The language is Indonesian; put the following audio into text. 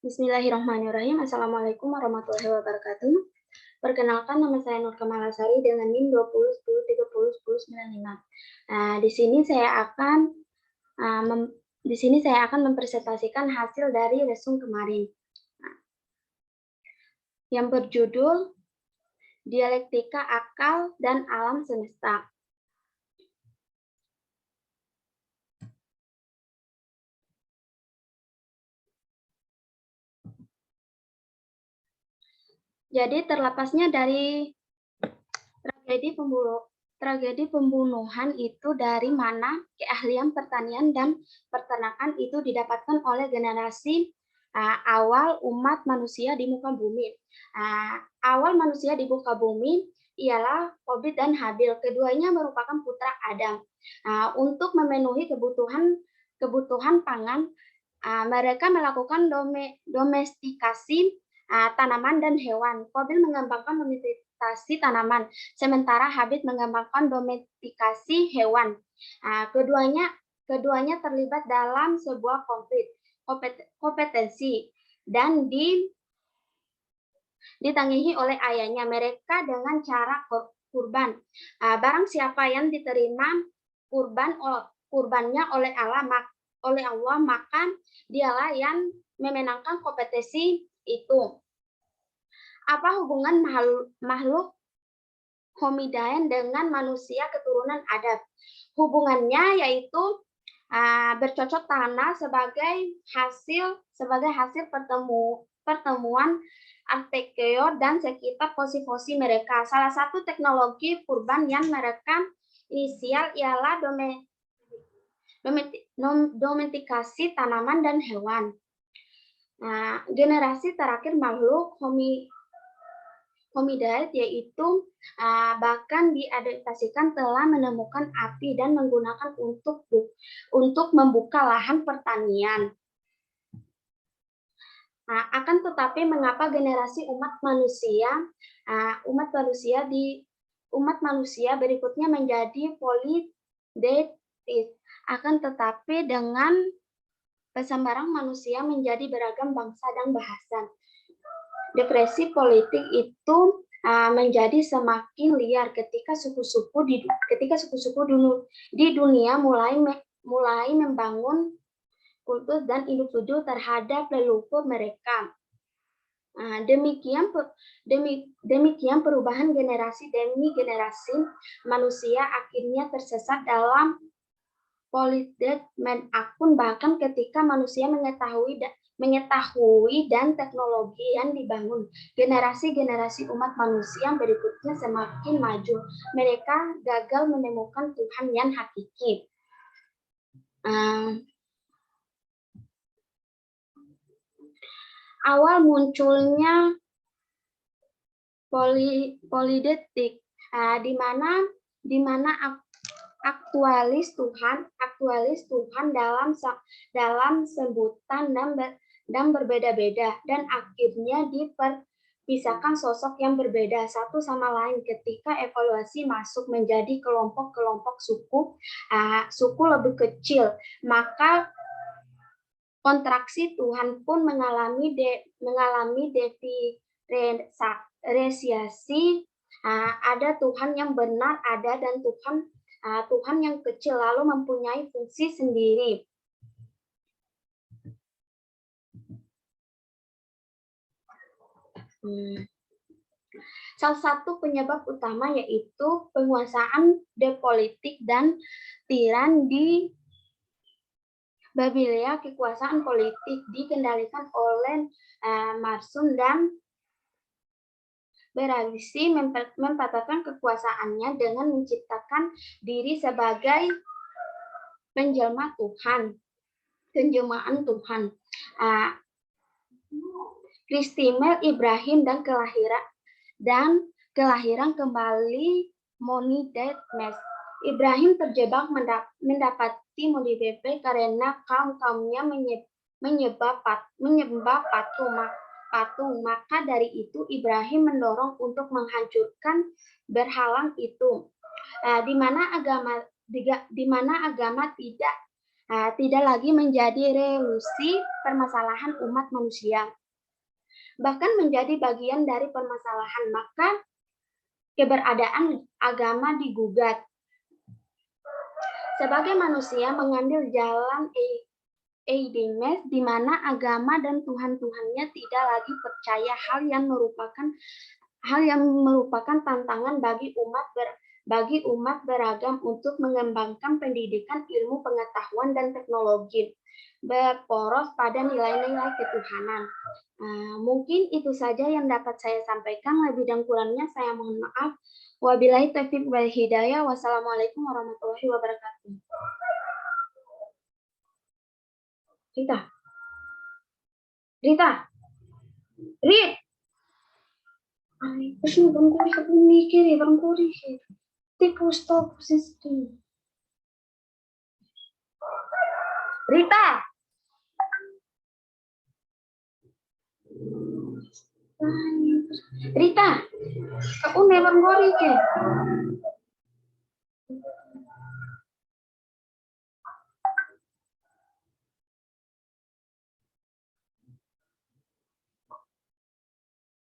Bismillahirrahmanirrahim. Assalamualaikum warahmatullahi wabarakatuh. Perkenalkan, nama saya Nur Kamalasari dengan NIM 2010301095. Nah, di sini saya akan mempresentasikan hasil dari lesson kemarin. Nah, yang berjudul Dialektika Akal dan Alam Semesta. Jadi terlepasnya dari tragedi pembunuhan itu, dari mana keahlian pertanian dan peternakan itu didapatkan oleh generasi awal umat manusia di muka bumi. Awal manusia di muka bumi ialah Qabil dan Habil. Keduanya merupakan putra Adam. Untuk memenuhi kebutuhan pangan, mereka melakukan domestikasi tanaman dan hewan. Qabil mengembangkan domestikasi tanaman, sementara Habil mengembangkan domestikasi hewan. Keduanya terlibat dalam sebuah kompetensi dan ditangisi oleh ayahnya mereka dengan cara kurban. Barang siapa yang diterima kurbannya oleh Allah, maka dialah yang memenangkan kompetensi itu. Apa hubungan makhluk homidain dengan manusia keturunan Adam? Hubungannya yaitu bercocok tanam sebagai hasil pertemuan Artekeo dan sekitar posisi mereka. Salah satu teknologi kurban yang mereka inisial ialah domestikasi tanaman dan hewan. Generasi terakhir makhluk homidae yaitu bahkan diadaptasikan telah menemukan api dan menggunakan untuk membuka lahan pertanian. Akan tetapi mengapa generasi umat manusia berikutnya menjadi polidetis? Akan tetapi dengan persembaran manusia menjadi beragam bangsa dan bahasa. Depresi politik itu menjadi semakin liar ketika suku-suku di dunia mulai membangun kultus dan individu terhadap leluhur mereka. Demikian perubahan generasi demi generasi manusia akhirnya tersesat dalam polidetisme akun, bahkan ketika manusia mengetahui dan teknologi yang dibangun, generasi umat manusia berikutnya semakin maju. Mereka gagal menemukan Tuhan yang hakiki. Awal munculnya polidetik, di mana aktualis Tuhan dalam sebutan dan berbeda-beda, dan akhirnya diperpisahkan sosok yang berbeda satu sama lain ketika evaluasi masuk menjadi kelompok-kelompok suku lebih kecil, maka kontraksi Tuhan pun mengalami diferensiasi. Ada Tuhan yang benar, dan Tuhan yang kecil, lalu mempunyai fungsi sendiri. Salah satu penyebab utama yaitu penguasaan depolitik dan tiran di Babilia. Kekuasaan politik dikendalikan oleh Marsum dan berambisi mempatahkan kekuasaannya dengan menciptakan diri sebagai penjelmaan Tuhan. Kristimel Ibrahim dan kelahiran kembali monoteisme. Ibrahim terjebak mendapati monoteisme karena kaumnya menyembah patung. Maka dari itu Ibrahim mendorong untuk menghancurkan berhala itu. Di mana agama tidak tidak lagi menjadi revolusi permasalahan umat manusia, bahkan menjadi bagian dari permasalahan, maka keberadaan agama digugat. Sebagai manusia mengambil jalan eidemes, di mana agama dan Tuhan-Tuhannya tidak lagi percaya, hal yang merupakan tantangan bagi umat beragam untuk mengembangkan pendidikan, ilmu pengetahuan dan teknologi berporos pada nilai-nilai ketuhanan. Mungkin itu saja yang dapat saya sampaikan. Lebih dan kurangnya saya mohon maaf. Wabillahi taufiq wal hidayah. Wassalamualaikum warahmatullahi wabarakatuh. Rita. Rit. Ay, pues no, vamos a mikir ya, Tipo stop, Rita. Rita, aku never worry ke.